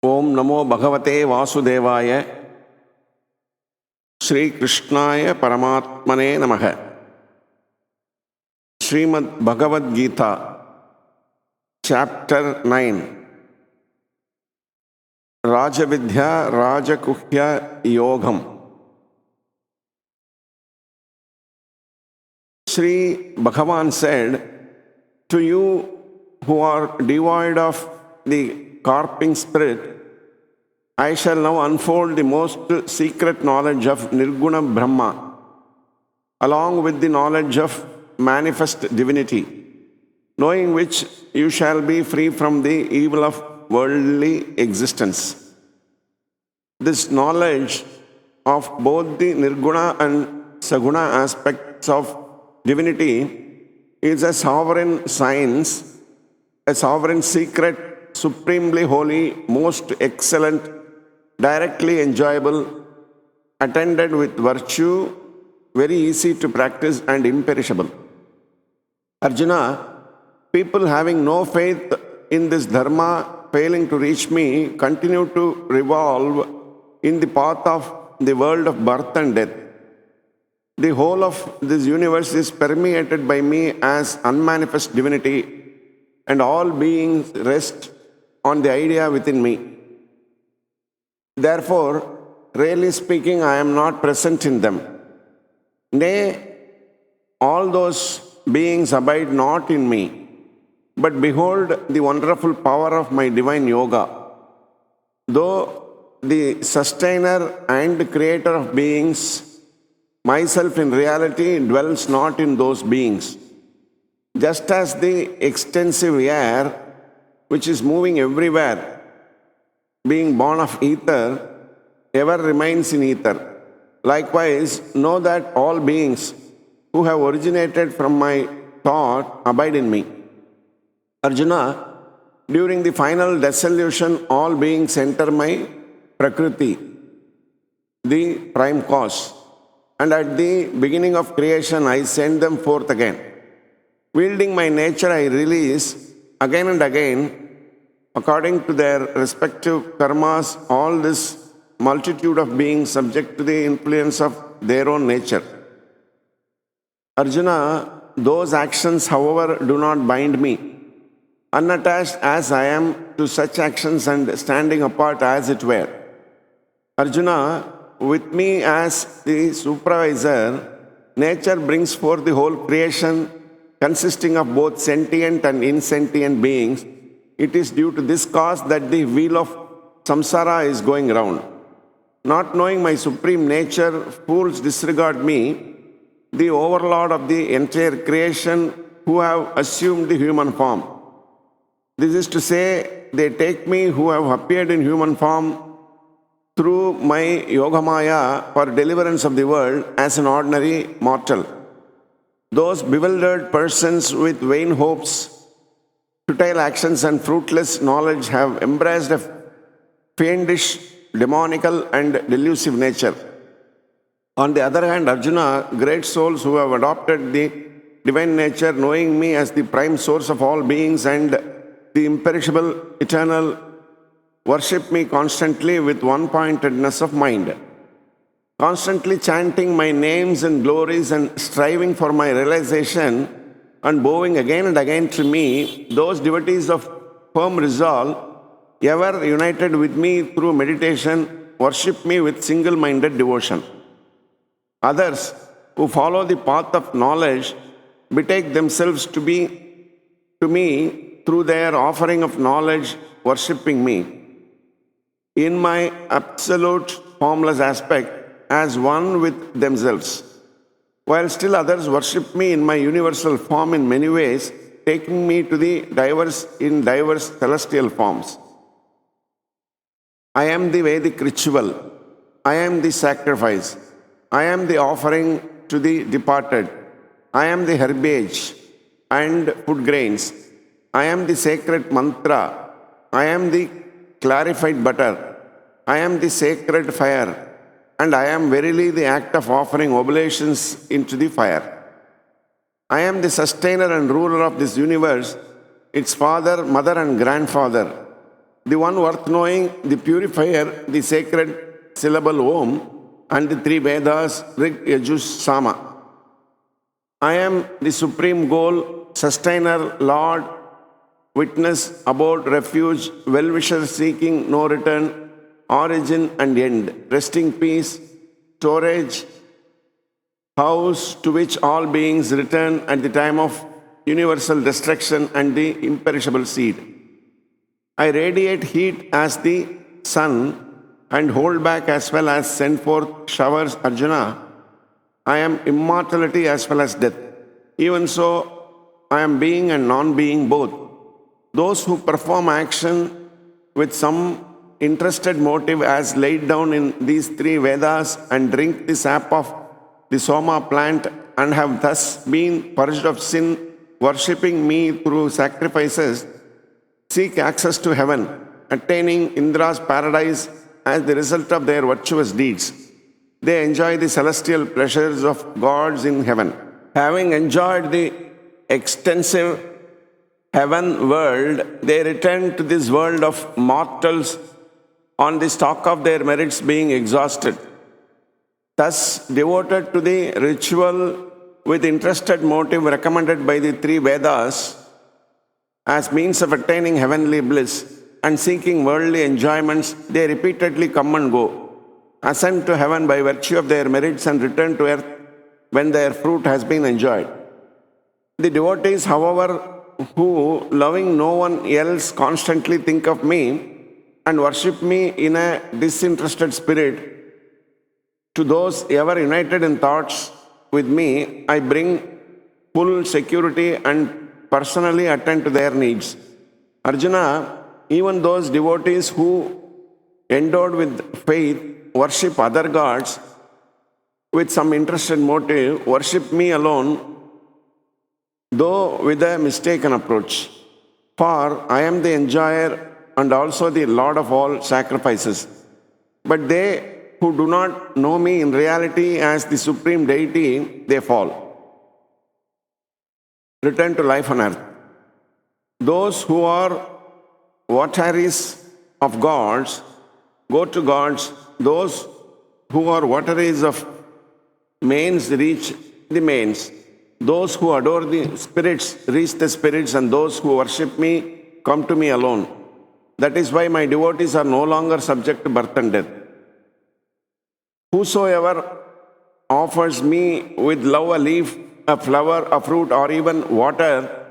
Om Namo Bhagavate Vasudevaya Sri Krishnaya Paramatmane Namaha. Srimad Bhagavat Gita, Chapter 9. Vidhya Kuhya Yogam. Sri Bhagavan said, "To you who are devoid of the carping spirit, I shall now unfold the most secret knowledge of Nirguna Brahma, along with the knowledge of manifest divinity, knowing which you shall be free from the evil of worldly existence." This knowledge of both the Nirguna and Saguna aspects of divinity is a sovereign science, a sovereign secret, supremely holy, most excellent, directly enjoyable, attended with virtue, very easy to practice and imperishable. Arjuna, people having no faith in this dharma, failing to reach me, continue to revolve in the path of the world of birth and death. The whole of this universe is permeated by me as unmanifest divinity, and all beings rest on the idea within me. Therefore, really speaking, I am not present in them. Nay, all those beings abide not in me, but behold the wonderful power of my divine yoga. Though the sustainer and creator of beings, myself in reality dwells not in those beings. Just as the extensive air, which is moving everywhere, being born of ether, ever remains in ether. Likewise, know that all beings who have originated from my thought abide in me. Arjuna, during the final dissolution, all beings enter my Prakriti, the prime cause, and at the beginning of creation, I send them forth again. Wielding my nature, I release again and again, according to their respective karmas, all this multitude of beings subject to the influence of their own nature. Arjuna, those actions, however, do not bind me. Unattached as I am to such actions and standing apart as it were. Arjuna, with me as the supervisor, nature brings forth the whole creation consisting of both sentient and insentient beings. It is due to this cause that the wheel of samsara is going round. Not knowing my supreme nature, fools disregard me, the overlord of the entire creation, who have assumed the human form. This is to say, they take me who have appeared in human form through my Yogamaya for deliverance of the world as an ordinary mortal. Those bewildered persons with vain hopes, futile actions and fruitless knowledge have embraced a fiendish, demonical and delusive nature. On the other hand, Arjuna, great souls who have adopted the divine nature, knowing me as the prime source of all beings and the imperishable, eternal, worship me constantly with one-pointedness of mind. Constantly chanting my names and glories and striving for my realization and bowing again and again to me, those devotees of firm resolve, ever united with me through meditation, worship me with single-minded devotion. Others who follow the path of knowledge betake themselves to me through their offering of knowledge, worshipping me in my absolute formless aspect as one with themselves, while still others worship me in my universal form in many ways, taking me to the diverse celestial forms. I am the Vedic ritual. I am the sacrifice. I am the offering to the departed. I am the herbage and food grains. I am the sacred mantra. I am the clarified butter. I am the sacred fire. And I am verily the act of offering oblations into the fire. I am the sustainer and ruler of this universe, its father, mother, and grandfather, the one worth knowing, the purifier, the sacred syllable Om, and the three Vedas, Rig, Yajus, Sama. I am the supreme goal, sustainer, Lord, witness, abode, refuge, well-wisher seeking no return, origin and end, resting peace, storage, house to which all beings return at the time of universal destruction and the imperishable seed. I radiate heat as the sun and hold back as well as send forth showers, Arjuna. I am immortality as well as death. Even so, I am being and non-being both. Those who perform action with some interested motive as laid down in these three Vedas and drink the sap of the Soma plant and have thus been purged of sin, worshipping me through sacrifices, seek access to heaven, attaining Indra's paradise as the result of their virtuous deeds. They enjoy the celestial pleasures of gods in heaven. Having enjoyed the extensive heaven world, they return to this world of mortals on the stock of their merits being exhausted. Thus, devoted to the ritual with interested motive recommended by the three Vedas as means of attaining heavenly bliss and seeking worldly enjoyments, they repeatedly come and go, ascend to heaven by virtue of their merits and return to earth when their fruit has been enjoyed. The devotees, however, who, loving no one else, constantly think of me and worship me in a disinterested spirit, to those ever united in thoughts with me, I bring full security and personally attend to their needs. Arjuna, even those devotees who, endowed with faith, worship other gods with some interested motive, worship me alone, though with a mistaken approach. For I am the enjoyer and also the Lord of all sacrifices. But they who do not know me in reality as the supreme deity, they fall, return to life on earth. Those who are votaries of gods go to gods. Those who are votaries of mains reach the mains. Those who adore the spirits reach the spirits, and those who worship me come to me alone. That is why my devotees are no longer subject to birth and death. Whosoever offers me with love a leaf, a flower, a fruit, or even water,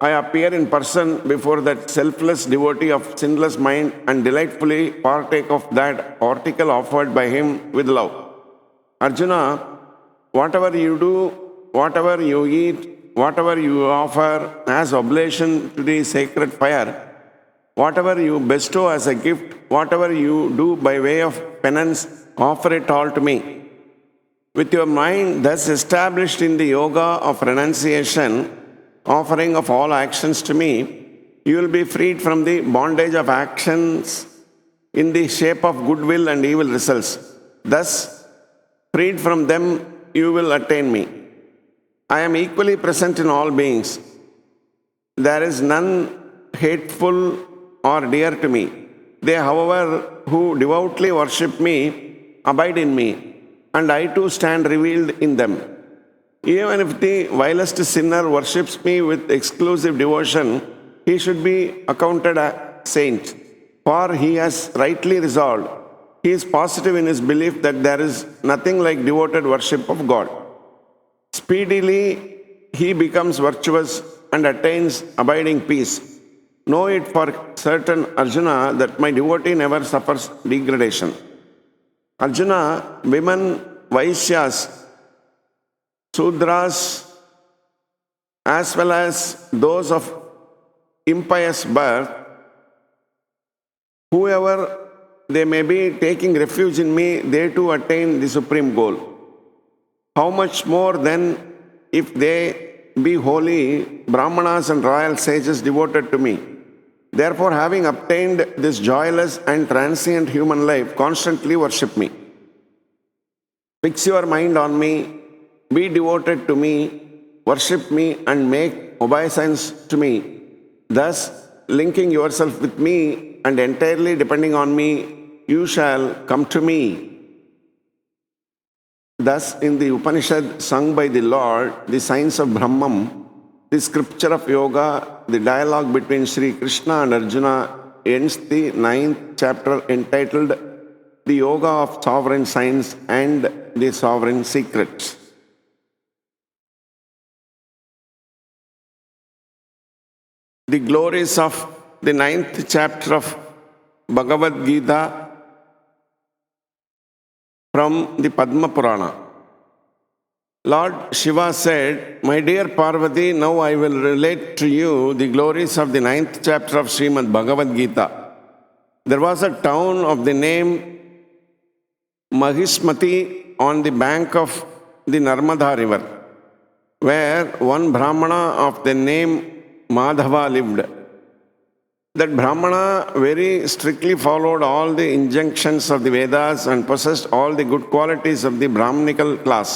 I appear in person before that selfless devotee of sinless mind and delightfully partake of that article offered by him with love. Arjuna, whatever you do, whatever you eat, whatever you offer as oblation to the sacred fire, whatever you bestow as a gift, whatever you do by way of penance, offer it all to me. With your mind thus established in the yoga of renunciation, offering of all actions to me, you will be freed from the bondage of actions in the shape of goodwill and evil results. Thus, freed from them, you will attain me. I am equally present in all beings. There is none hateful or dear to me. They, however, who devoutly worship me, abide in me, and I too stand revealed in them. Even if the vilest sinner worships me with exclusive devotion, he should be accounted a saint, for he has rightly resolved. He is positive in his belief that there is nothing like devoted worship of God. Speedily he becomes virtuous and attains abiding peace. Know it for certain, Arjuna, that my devotee never suffers degradation. Arjuna, women, Vaishyas, Sudras, as well as those of impious birth, whoever they may be taking refuge in me, they too attain the supreme goal. How much more then if they be holy Brahmanas and royal sages devoted to me? Therefore, having obtained this joyless and transient human life, constantly worship me. Fix your mind on me, be devoted to me, worship me, and make obeisance to me. Thus, linking yourself with me, and entirely depending on me, you shall come to me. Thus, in the Upanishad sung by the Lord, the science of Brahman, the scripture of yoga, the dialogue between Sri Krishna and Arjuna ends the 9th chapter entitled The Yoga of Sovereign Science and the Sovereign Secrets. The glories of the 9th chapter of Bhagavat Gita from the Padma Purana. Lord Shiva said, "My dear Parvati, now I will relate to you the glories of the 9th chapter of Srimad Bhagavat Gita. There was a town of the name Mahismati on the bank of the Narmada river, where one Brahmana of the name Madhava lived. That Brahmana very strictly followed all the injunctions of the Vedas and possessed all the good qualities of the Brahmanical class.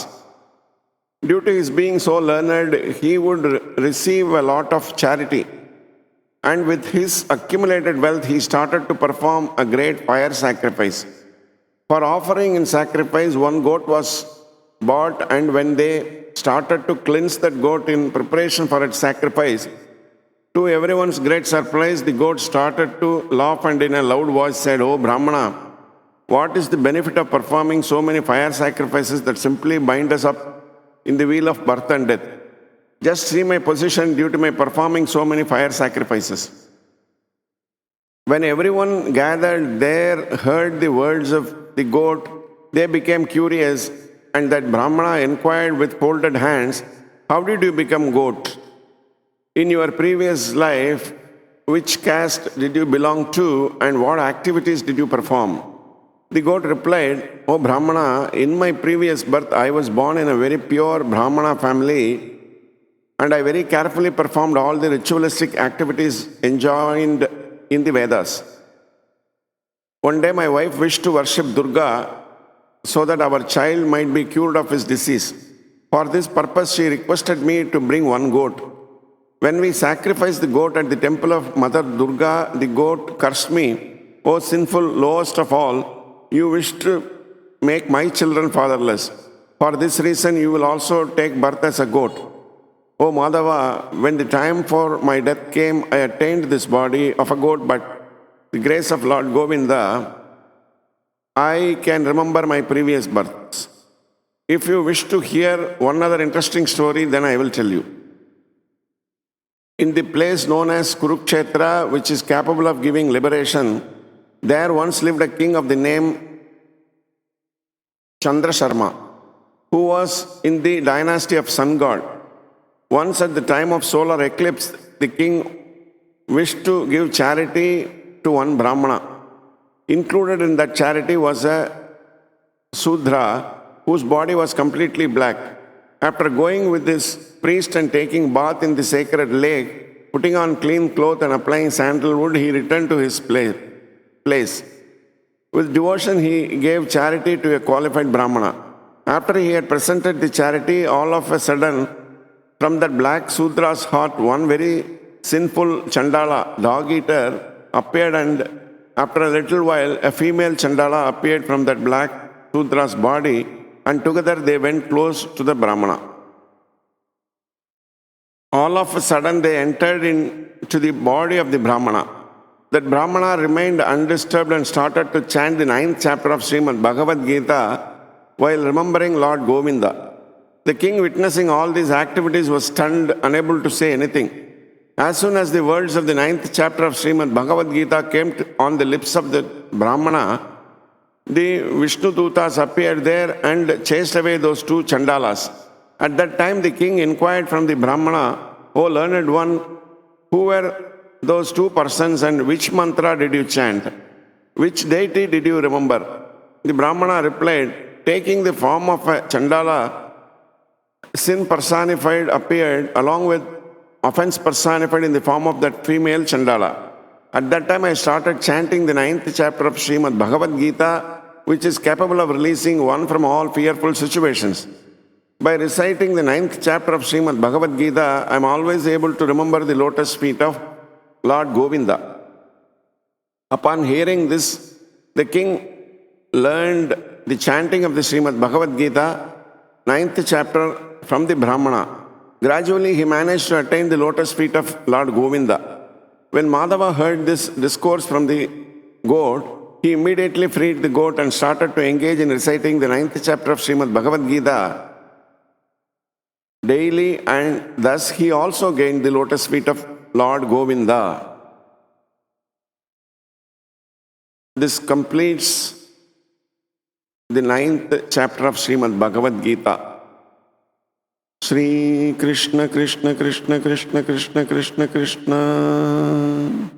Due to his being so learned, he would receive a lot of charity. And with his accumulated wealth, he started to perform a great fire sacrifice. For offering in sacrifice, one goat was bought, and when they started to cleanse that goat in preparation for its sacrifice, to everyone's great surprise, the goat started to laugh and in a loud voice said, "Oh Brahmana, what is the benefit of performing so many fire sacrifices that simply bind us up in the wheel of birth and death? Just see my position due to my performing so many fire sacrifices." When everyone gathered there heard the words of the goat, they became curious, and that Brahmana inquired with folded hands, "How did you become goat? In your previous life, which caste did you belong to, and what activities did you perform?" The goat replied, "O Brahmana, in my previous birth I was born in a very pure Brahmana family, and I very carefully performed all the ritualistic activities enjoined in the Vedas. One day my wife wished to worship Durga so that our child might be cured of his disease. For this purpose she requested me to bring one goat. When we sacrificed the goat at the temple of Mother Durga, the goat cursed me, 'O sinful lowest of all, you wish to make my children fatherless. For this reason you will also take birth as a goat. O Madhava, when the time for my death came, I attained this body of a goat, but the grace of Lord Govinda, I can remember my previous births. If you wish to hear one other interesting story, then I will tell you. In the place known as Kurukshetra, which is capable of giving liberation, there once lived a king of the name Chandra Sharma, who was in the dynasty of Sun God. Once at the time of solar eclipse, the king wished to give charity to one Brahmana. Included in that charity was a Sudra whose body was completely black. After going with this priest and taking bath in the sacred lake, putting on clean cloth and applying sandalwood, he returned to his place. With devotion, he gave charity to a qualified Brahmana. After he had presented the charity, all of a sudden, from that black Sudra's heart, one very sinful Chandala, dog-eater, appeared, and after a little while, a female Chandala appeared from that black Sudra's body, and together they went close to the Brahmana. All of a sudden, they entered into the body of the Brahmana. That Brahmana remained undisturbed and started to chant the 9th chapter of Srimad Bhagavat Gita while remembering Lord Govinda. The king, witnessing all these activities, was stunned, unable to say anything. As soon as the words of the 9th chapter of Srimad Bhagavat Gita came on the lips of the Brahmana, the Vishnu Dutas appeared there and chased away those two Chandalas. At that time, the king inquired from the Brahmana, "O learned one, who were those two persons and which mantra did you chant? Which deity did you remember?" The Brahmana replied, "Taking the form of a Chandala, sin personified appeared along with offense personified in the form of that female Chandala. At that time I started chanting the 9th chapter of Srimad Bhagavat Gita, which is capable of releasing one from all fearful situations. By reciting the 9th chapter of Srimad Bhagavat Gita, I am always able to remember the lotus feet of Lord Govinda." Upon hearing this, the king learned the chanting of the Srimad Bhagavat Gita, 9th chapter from the Brahmana. Gradually, he managed to attain the lotus feet of Lord Govinda. When Madhava heard this discourse from the goat, he immediately freed the goat and started to engage in reciting the 9th chapter of Srimad Bhagavat Gita daily, and thus he also gained the lotus feet of Lord Govinda. This completes the 9th chapter of Srimad Bhagavat Gita. Shri Krishna Krishna Krishna Krishna Krishna Krishna Krishna